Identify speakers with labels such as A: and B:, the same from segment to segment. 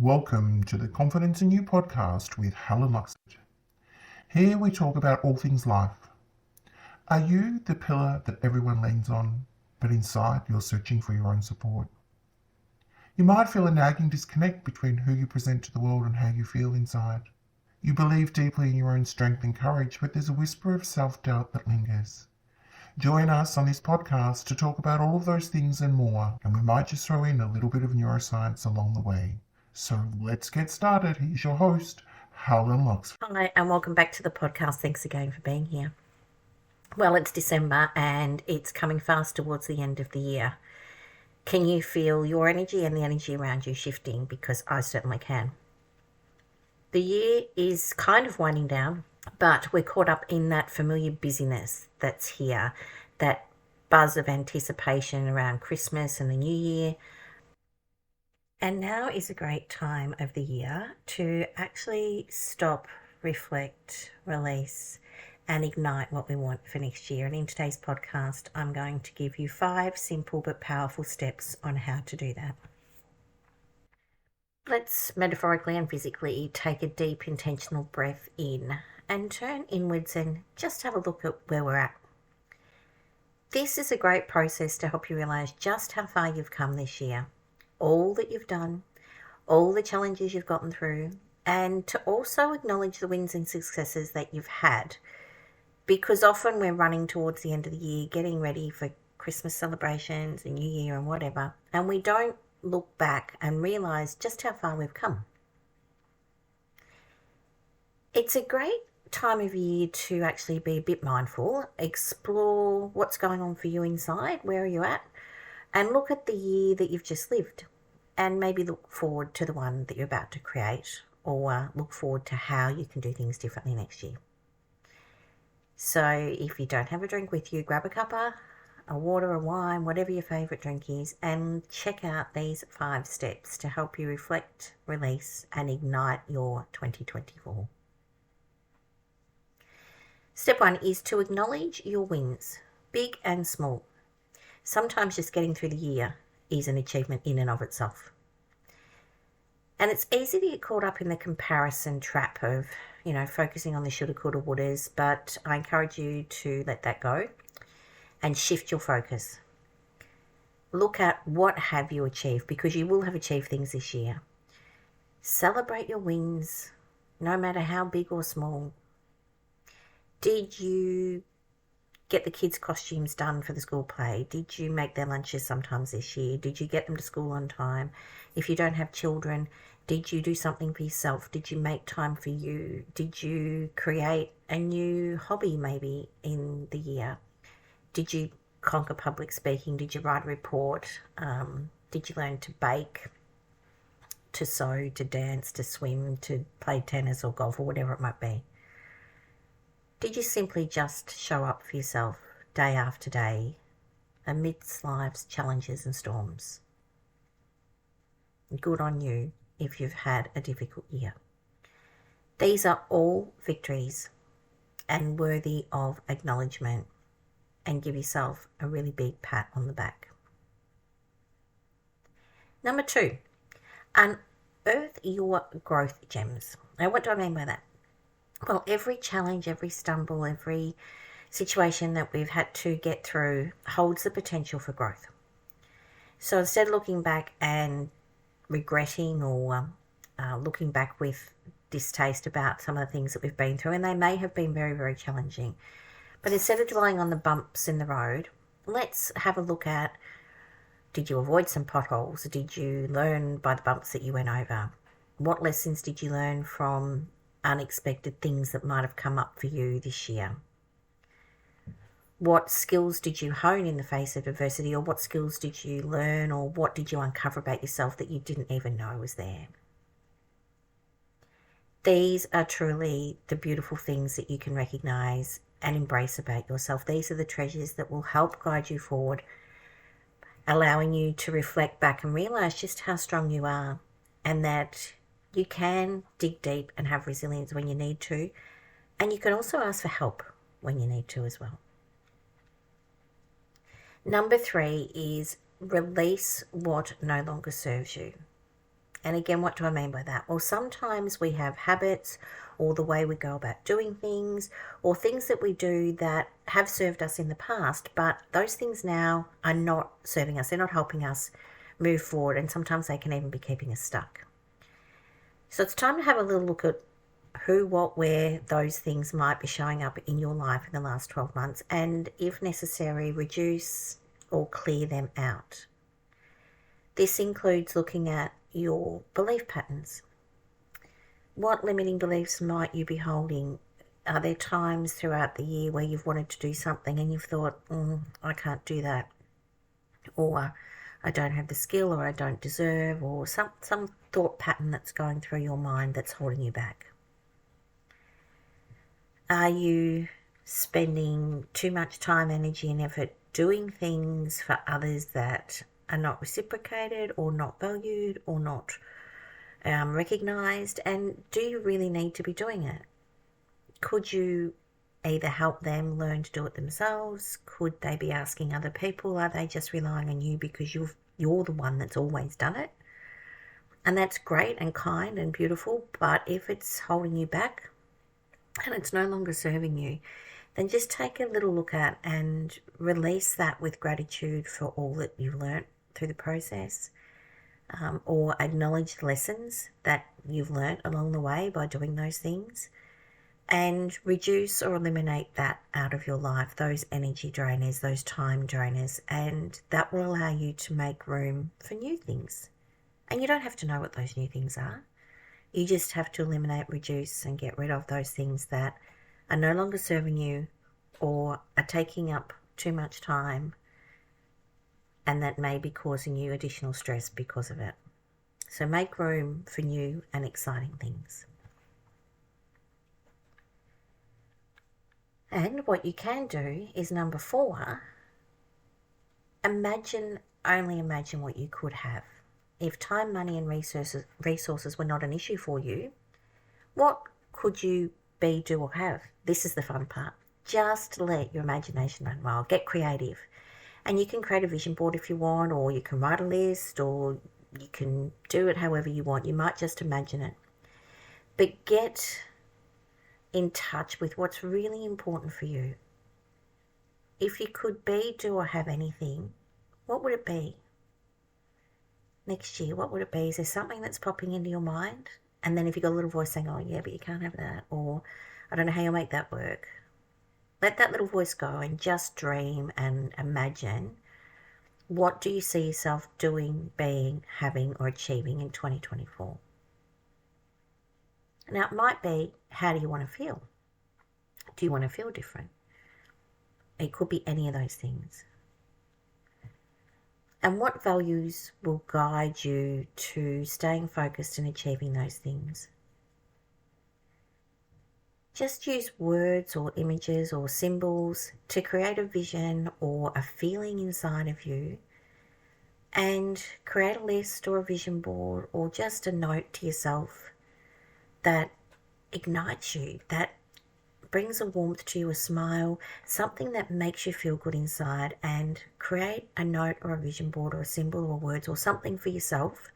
A: Welcome to the Confidence in You podcast with Helen Luxford. Here we talk about all things life. Are you the pillar that everyone leans on, but inside you're searching for your own support? You might feel a nagging disconnect between who you present to the world and how you feel inside. You believe deeply in your own strength and courage, but there's a whisper of self-doubt that lingers. Join us on this podcast to talk about all of those things and more, and we might just throw in a little bit of neuroscience along the way. So let's get started. Here's your host, Helen Luxford.
B: Hi, and welcome back to the podcast. Thanks again for being here. Well, it's December and it's coming fast towards the end of the year. Can you feel your energy and the energy around you shifting? Because I certainly can. The year is kind of winding down, but we're caught up in that familiar busyness that's here, that buzz of anticipation around Christmas and the New Year. And now is a great time of the year to actually stop, reflect, release, and ignite what we want for next year. And in today's podcast, I'm going to give you 5 simple but powerful steps on how to do that. Let's metaphorically and physically take a deep intentional breath in and turn inwards and just have a look at where we're at. This is a great process to help you realize just how far you've come this year, all that you've done, all the challenges you've gotten through, and to also acknowledge the wins and successes that you've had. Because often we're running towards the end of the year, getting ready for Christmas celebrations and New Year and whatever, and we don't look back and realize just how far we've come. It's a great time of year to actually be a bit mindful, explore what's going on for you inside, where are you at, and look at the year that you've just lived and maybe look forward to the one that you're about to create, or look forward to how you can do things differently next year. So if you don't have a drink with you, grab a cuppa, a water, a wine, whatever your favourite drink is, and check out these 5 steps to help you reflect, release, and ignite your 2024. Step 1 is to acknowledge your wins, big and small. Sometimes just getting through the year is an achievement in and of itself. And it's easy to get caught up in the comparison trap of, focusing on the shoulda, coulda, wouldas, but I encourage you to let that go and shift your focus. Look at what have you achieved, because you will have achieved things this year. Celebrate your wins, no matter how big or small. Did you get the kids' costumes done for the school play? Did you make their lunches sometimes this year? Did you get them to school on time? If you don't have children, did you do something for yourself? Did you make time for you? Did you create a new hobby maybe in the year? Did you conquer public speaking? Did you write a report? Did you learn to bake, to sew, to dance, to swim, to play tennis or golf or whatever it might be? Did you simply just show up for yourself day after day amidst life's challenges and storms? Good on you if you've had a difficult year. These are all victories and worthy of acknowledgement, and give yourself a really big pat on the back. Number 2, unearth your growth gems. Now, what do I mean by that? Well, every challenge, every stumble, every situation that we've had to get through holds the potential for growth. So instead of looking back and regretting or looking back with distaste about some of the things that we've been through, and they may have been very, very challenging, but instead of dwelling on the bumps in the road, let's have a look at, did you avoid some potholes? Did you learn by the bumps that you went over? What lessons did you learn from unexpected things that might have come up for you this year? What skills did you hone in the face of adversity, or what skills did you learn, or what did you uncover about yourself that you didn't even know was there? These are truly the beautiful things that you can recognize and embrace about yourself. These are the treasures that will help guide you forward, allowing you to reflect back and realize just how strong you are, and that you can dig deep and have resilience when you need to, and you can also ask for help when you need to as well. Number 3 is release what no longer serves you. And again, what do I mean by that? Well, sometimes we have habits or the way we go about doing things or things that we do that have served us in the past, but those things now are not serving us. They're not helping us move forward, and sometimes they can even be keeping us stuck. So it's time to have a little look at who, what, where those things might be showing up in your life in the last 12 months, and if necessary, reduce or clear them out. This includes looking at your belief patterns. What limiting beliefs might you be holding? Are there times throughout the year where you've wanted to do something and you've thought, I can't do that, or I don't have the skill, or I don't deserve, or some thought pattern that's going through your mind that's holding you back? Are you spending too much time, energy and effort doing things for others that are not reciprocated or not valued or not recognised? And do you really need to be doing it? Could you either help them learn to do it themselves? Could they be asking other people? Are they just relying on you because you're the one that's always done it? And that's great and kind and beautiful, but if it's holding you back and it's no longer serving you, then just take a little look at and release that with gratitude for all that you've learnt through the process, or acknowledge the lessons that you've learnt along the way by doing those things, and reduce or eliminate that out of your life, those energy drainers, those time drainers, and that will allow you to make room for new things. And you don't have to know what those new things are. You just have to eliminate, reduce, and get rid of those things that are no longer serving you or are taking up too much time and that may be causing you additional stress because of it. So make room for new and exciting things. And what you can do is number 4, only imagine what you could have. If time, money and resources were not an issue for you, what could you be, do or have? This is the fun part. Just let your imagination run wild. Get creative. And you can create a vision board if you want, or you can write a list, or you can do it however you want. You might just imagine it. But get in touch with what's really important for you. If you could be, do or have anything, what would it be? Next year, what would it be? Is there something that's popping into your mind? And then if you've got a little voice saying, oh yeah, but you can't have that, or I don't know how you'll make that work, let that little voice go and just dream and imagine, what do you see yourself doing, being, having or achieving in 2024? Now it might be, how do you want to feel? Do you want to feel different? It could be any of those things. And what values will guide you to staying focused and achieving those things? Just use words or images or symbols to create a vision or a feeling inside of you, and create a list or a vision board or just a note to yourself that ignites you, that brings a warmth to you, a smile, something that makes you feel good inside. And create a note or a vision board or a symbol or words or something for yourself,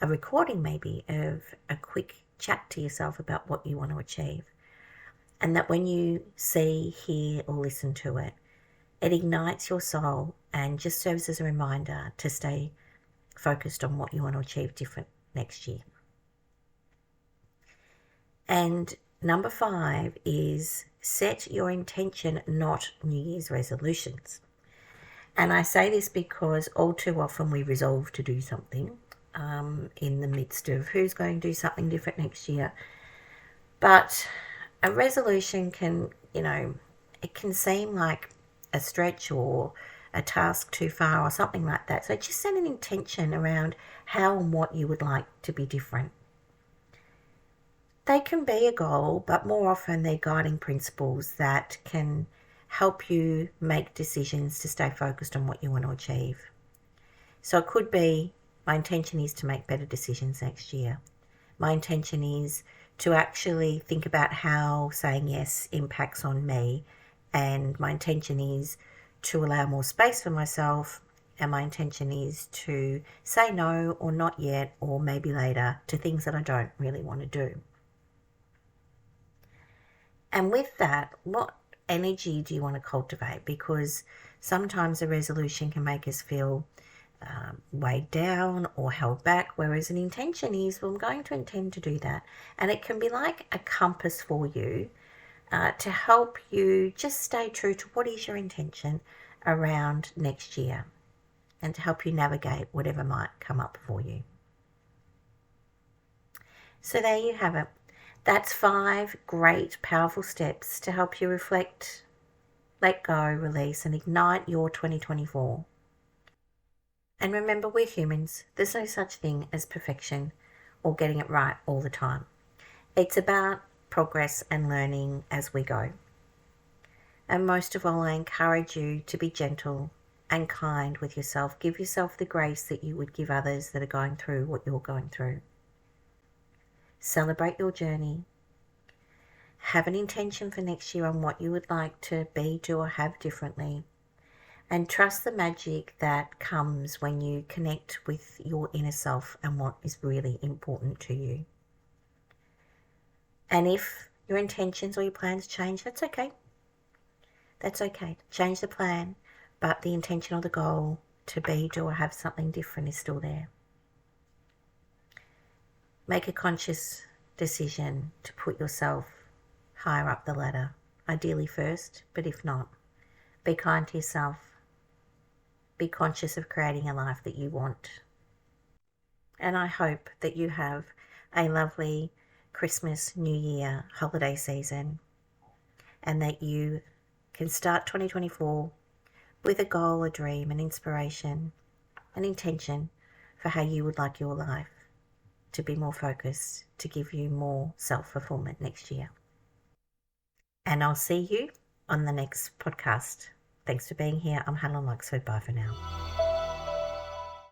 B: a recording maybe of a quick chat to yourself about what you want to achieve. And that when you see, hear or listen to it, it ignites your soul and just serves as a reminder to stay focused on what you want to achieve different next year. And number 5 is set your intention, not New Year's resolutions. And I say this because all too often we resolve to do something in the midst of who's going to do something different next year. But a resolution can, it can seem like a stretch or a task too far or something like that. So just set an intention around how and what you would like to be different. They can be a goal, but more often they're guiding principles that can help you make decisions to stay focused on what you want to achieve. So it could be, my intention is to make better decisions next year. My intention is to actually think about how saying yes impacts on me, and my intention is to allow more space for myself and my intention is to say no or not yet or maybe later to things that I don't really want to do. And with that, what energy do you want to cultivate? Because sometimes a resolution can make us feel weighed down or held back, whereas an intention is, well, I'm going to intend to do that. And it can be like a compass for you to help you just stay true to what is your intention around next year and to help you navigate whatever might come up for you. So there you have it. That's 5 great, powerful steps to help you reflect, let go, release, and ignite your 2024. And remember, we're humans. There's no such thing as perfection or getting it right all the time. It's about progress and learning as we go. And most of all, I encourage you to be gentle and kind with yourself. Give yourself the grace that you would give others that are going through what you're going through. Celebrate your journey. Have an intention for next year on what you would like to be, do, or have differently. And trust the magic that comes when you connect with your inner self and what is really important to you. And if your intentions or your plans change, that's okay. That's okay. Change the plan, but the intention or the goal to be, do, or have something different is still there. Make a conscious decision to put yourself higher up the ladder, ideally first, but if not, be kind to yourself. Be conscious of creating a life that you want. And I hope that you have a lovely Christmas, New Year, holiday season, and that you can start 2024 with a goal, a dream, an inspiration, an intention for how you would like your life to be more focused, to give you more self-fulfillment next year. And I'll see you on the next podcast. Thanks for being here. I'm Helen Luxford. Bye for now.